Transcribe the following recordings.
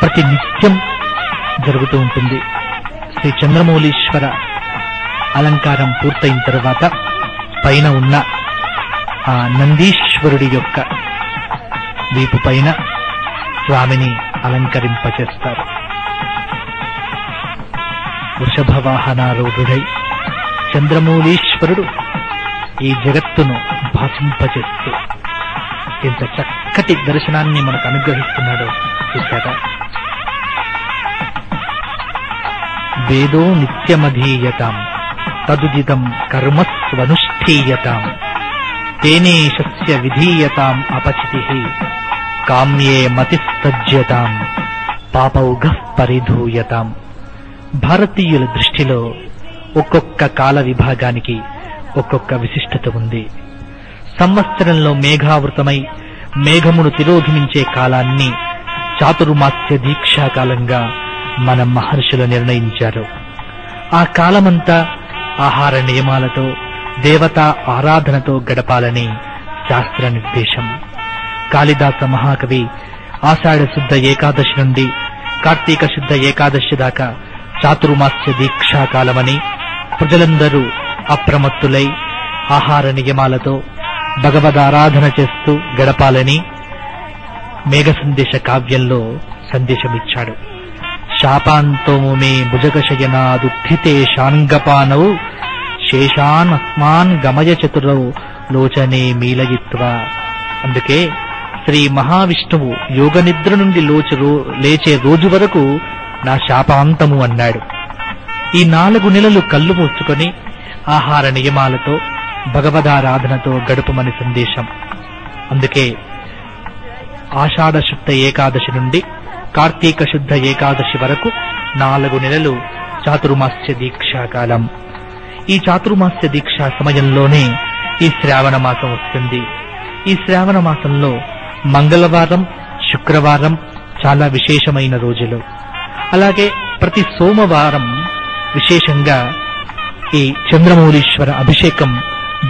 ప్రతి నిత్యం జరుగుతూ ఉంటుంది. శ్రీ చంద్రమౌళీశ్వర అలంకారం పూర్తయిన తర్వాత పైన ఉన్న ఆ నందీశ్వరుడి యొక్క వీపు పైన స్వామిని అలంకరింపచేస్తారు. వృషభ వాహనారూఢుడై చంద్రమౌళీశ్వరుడు ఈ జగత్తును భాసింపచేస్తూ ఇంత చక్కటి దర్శనాన్ని మనకు అనుగ్రహిస్తున్నాడో చూశారా? వేదో నిత్యమధీయతాం తదుదితం కర్మస్వనుష్ఠీయతాం తేనేశస్య విధీయతాం అపచితిః కామ్యే మతిస్తజ్యతాం పాపౌఘః పరిధూయతాం. భారతీయుల దృష్టిలో ఒక్కొక్క కాల విభాగానికి ఒక్కొక్క విశిష్టత ఉంది. సంవత్సరంలో మేఘావృతమై మేఘమును తిరోధిమించే కాలాన్ని చాతుర్మాస్య దీక్షాకాలంగా మన మహర్షులు నిర్ణయించారు. ఆ కాలమంతా ఆహార నియమాలతో దేవతా ఆరాధనతో గడపాలని శాస్త్ర నిర్దేశం. కాళిదాస మహాకవి ఆషాఢ శుద్ధ ఏకాదశి నుండి కార్తీక శుద్ధ ఏకాదశి దాకా చాతుర్మాస్య దీక్షాకాలమని, ప్రజలందరూ అప్రమత్తులై ఆహార నియమాలతో భగవదారాధన చేస్తూ గడపాలని మేఘ సందేశ కావ్యంలో సందేశమిచ్చాడు. శాపాంతోము మే భుజగశయనాదుత్థితే శాంగపానౌ శేషాన్ అస్మాన్ గమయ చతురౌ లోచనే మీలయిత్వా. అందుకే శ్రీ మహావిష్ణువు యోగ నిద్ర నుండి లేచే రోజు వరకు నా శాపాంతము అన్నాడు. ఈ 4 నెలలు కళ్ళు మూసుకొని ఆహార నియమాలతో భగవదారాధనతో గడుపమని సందేశం. అందుకే ఆషాఢ శుద్ధ ఏకాదశి నుండి కార్తీక శుద్ధ ఏకాదశి వరకు 4 నెలలు చాతుర్మాస్య దీక్షాకాలం. ఈ చాతుర్మాస్య దీక్షా సమయంలోనే ఈ శ్రావణ మాసం వస్తుంది. ఈ శ్రావణ మాసంలో మంగళవారం, శుక్రవారం చాలా విశేషమైన రోజులు. అలాగే ప్రతి సోమవారం విశేషంగా ఈ చంద్రమౌళీశ్వర అభిషేకం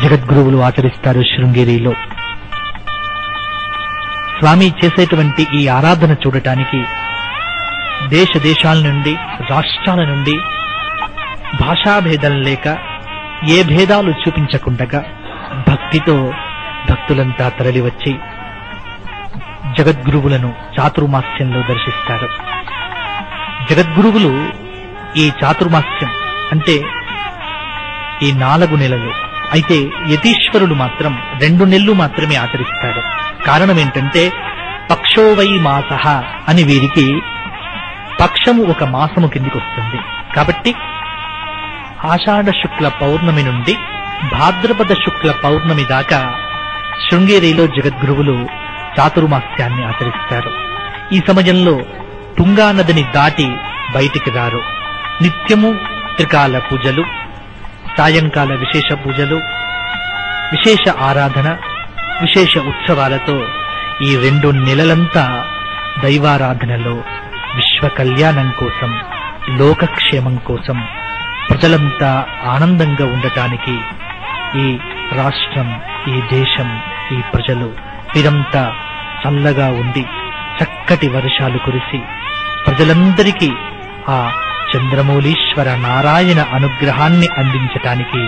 జగద్గురువులు ఆచరిస్తారు శృంగేరిలో. స్వామి చేసేటువంటి ఈ ఆరాధన చూడటానికి దేశ దేశాల నుండి, రాష్ట్రాల నుండి భాషాభేదం లేక ఏ భేదాలు చూపించకుండగా భక్తితో భక్తులంతా తరలివచ్చి జగద్గురువులను చాతుర్మాస్యంలో దర్శిస్తారు. జగద్గురువులు ఈ చాతుర్మాస్యం అంటే ఈ 4 నెలలు, అయితే యతీశ్వరులు మాత్రం 2 నెలలు మాత్రమే ఆచరిస్తారు. కారణం ఏంటంటే పక్షో వై మాసః అని వీరికి పక్షము ఒక మాసము కిందికి వస్తుంది. కాబట్టి ఆషాఢ శుక్ల పౌర్ణమి నుండి భాద్రపద శుక్ల పౌర్ణమి దాకా శృంగేరిలో జగద్గురువులు చాతుర్మాస్యాన్ని ఆచరిస్తారు. ఈ సమయంలో తుంగా నదిని దాటి బయటికి రారు. నిత్యము త్రికాల పూజలు, సాయంకాల విశేష పూజలు, విశేష ఆరాధన, విశేష ఉత్సవాలతో ఈ 2 నెలలంతా దైవారాధనలో విశ్వ కళ్యాణం కోసం, లోకక్షేమం కోసం, ప్రజలంతా ఆనందంగా ఉండటానికి ఈ రాష్ట్రం, ఈ దేశం, ఈ ప్రజలు వీరంతా చల్లగా ఉండి చక్కటి వర్షాలు కురిసి ప్రజలందరికీ ఆ చంద్రమౌళీశ్వర నారాయణ అనుగ్రహాన్ని అందించటానికి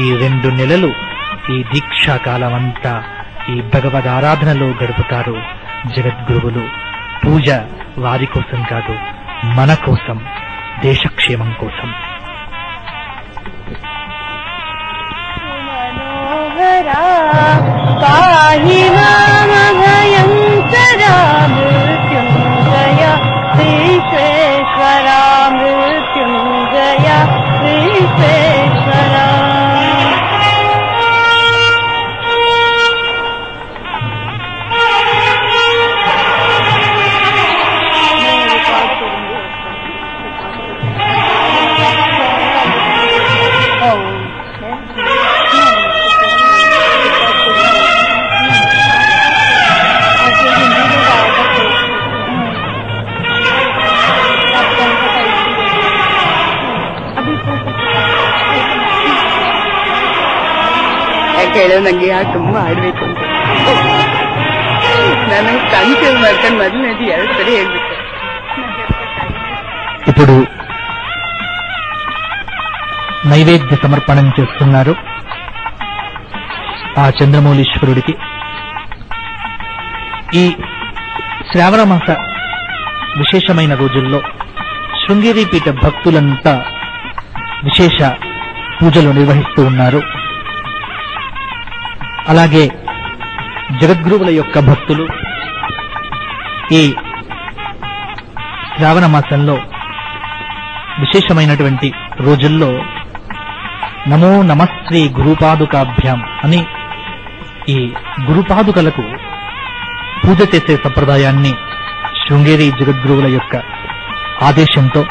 ఈ 2 నెలలు ఈ దీక్షాకాలమంతా ఈ భగవదారాధనలో గడుపుతారు జగద్గురువులు. పూజ వారి కోసం కాదు, మన కోసం, దేశక్షేమం కోసం. పాహి మామ భయంకరా మృత్యుంజయ శ్రీశ్వేశ్వర మృత్యుంజయ శ్రీశ్వేశ్వర. ನಂಗೆ ಯಾಕೆ ತುಂಬಾ ಆಡ್ಬೇಕು ಅಂತ ನನಗೆ ತಂಚೆ ಬರ್ತಾನೆ ಮೊದಲನೇದು 2 ಸರಿ ಹೇಳ್ಬಿಟ್ಟೆ. ఇప్పుడు నైవేద్య సమర్పణం చేస్తున్నారు ఆ చంద్రమౌళీశ్వరుడికి. ఈ శ్రావణ మాస విశేషమైన రోజుల్లో శృంగేరి పీఠ భక్తులంతా విశేష పూజలు నిర్వహిస్తూ ఉన్నారు. అలాగే జగద్గురువుల యొక్క భక్తులు ఈ శ్రావణ మాసంలో విశేషమైనటువంటి రోజుల్లో నమో నమశ్రీ గురుపాదుకాభ్యాం అని ఈ గురుపాదుకలకు పూజ చేసే సంప్రదాయాన్ని శృంగేరి జగద్గురువుల యొక్క ఆదేశంతో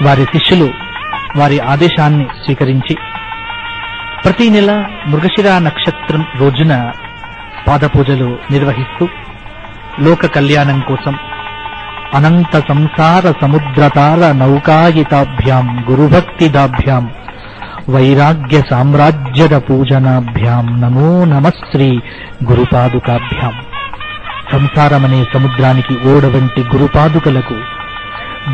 వారి శిష్యులు వారి ఆదేశాన్ని స్వీకరించి ప్రతి నెల మృగశిర నక్షత్రం రోజున పాదపూజలు నిర్వహిస్తూ లోక కళ్యాణం కోసం అనంత సంసార సముద్రతార నౌకాయితాభ్యాం గురుభక్తిదాభ్యాం వైరాగ్య సామ్రాజ్యద పూజనాభ్యాం నమో నమశ్రీ గురుపాదుకాభ్యాం. సంసారమనే సముద్రానికి ఓడ వంటి గురుపాదుకలకు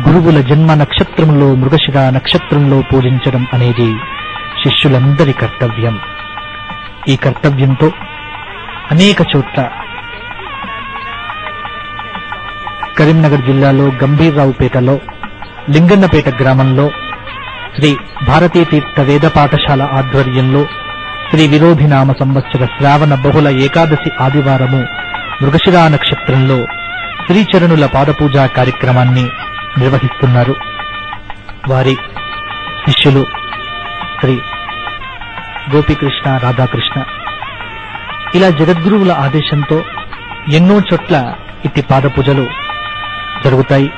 గురువుల జన్మ నక్షత్రంలో మృగశిర నక్షత్రంలో పూజించడం అనేది శిష్యులందరి కర్తవ్యం. ఈ కర్తవ్యంతో అనేక చోట్ల కరీంనగర్ జిల్లాలో గంభీర్రావుపేటలో లింగన్నపేట గ్రామంలో శ్రీ భారతీ తీర్థ వేద పాఠశాల ఆధ్వర్యంలో శ్రీ విరోధినామ సంవత్సర శ్రావణ బహుళ ఏకాదశి ఆదివారము మృగశిర నక్షత్రంలో శ్రీచరణుల పాదపూజా కార్యక్రమాన్ని నిర్వహిస్తున్నారు. వారి శిష్యులు శ్రీ గోపీకృష్ణ రాధాకృష్ణ. ఇలా జగద్గురువుల ఆదేశంతో ఎన్నో చోట్ల ఇట్టి పాదపూజలు జరుగుతాయి.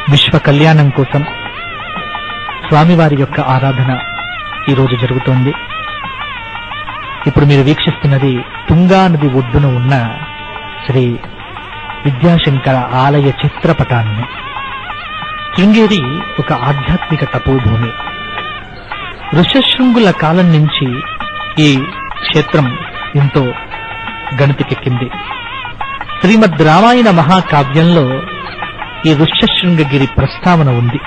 విశ్వ కళ్యాణం కోసం స్వామివారి యొక్క ఆరాధన ఈరోజు జరుగుతోంది. ఇప్పుడు మీరు వీక్షిస్తున్నది తుంగా నది ఒడ్డున ఉన్న శ్రీ విద్యాశంకర ఆలయ చిత్రపటాన్ని. శృంగేరి ఒక ఆధ్యాత్మిక తపోభూమి. ఋషశృంగుల కాలం నుంచి ఈ క్షేత్రం ఎంతో గణతికెక్కింది. శ్రీమద్ రామాయణ మహాకావ్యంలో ఈ ఋష్యశృంగగిరి ప్రస్తావన ఉంది.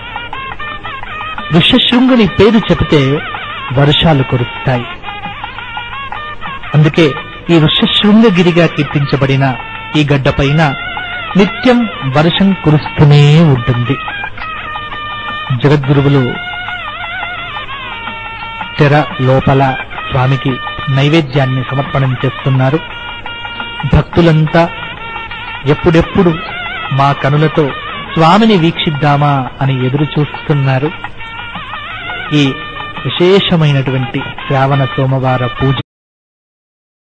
ఋష్యశృంగుని పేరు చెబితే వర్షాలు కురుస్తాయి. అందుకే ఈ ఋష్యశృంగగిరిగా కీర్తించబడిన ఈ గడ్డపైన నిత్యం వర్షం కురుస్తూనే ఉంటుంది. జగద్గురువులు తెర లోపల స్వామికి నైవేద్యాన్ని సమర్పణం చేస్తున్నారు. భక్తులంతా ఎప్పుడెప్పుడు మా కనులతో స్వామిని వీక్షిద్దామా అని ఎదురు చూస్తున్నారు. ఈ విశేషమైనటువంటి శ్రావణ సోమవార పూజ